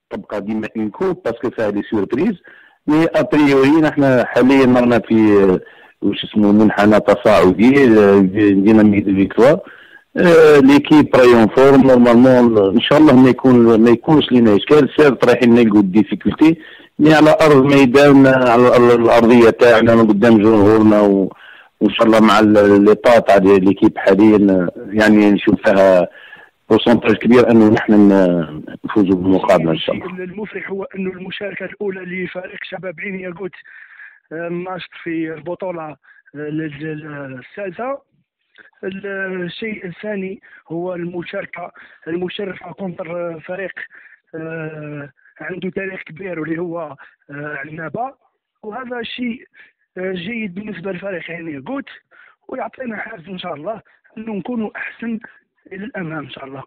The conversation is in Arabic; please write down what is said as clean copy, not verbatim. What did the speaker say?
تبقى ديما انكو باسكو فيها دي سوربريز. مي ابريوري نحن حاليا رانا في واش اسمه منحنى تصاعدي ديناميك دو فيكتوار. ليكيب راهي فورم نورمالمون ان شاء الله ما يكونش لينا اشكال. سيرت رايحين نلقوا الديفيكولتي مي على ارض ميدان، على الارضيه تاعنا قدام جمهورنا، وان شاء الله مع لي با تاع ليكيب حاليا يعني نشوف فيها بورسونتاج كبير انه نحن نفوزوا بالمقابله ان شاء الله. المفرح هو انه المشاركه الاولى لفريق شباب عين ياقوت ناشط في البطوله الثالثه. الشيء الثاني هو المشاركه كونتر فريق عنده تاريخ كبير واللي هو عنابه، وهذا شيء جيد بالنسبه لفريق عين ياقوت، ويعطينا حافز ان شاء الله انه نكونوا احسن الى الامام ان شاء الله.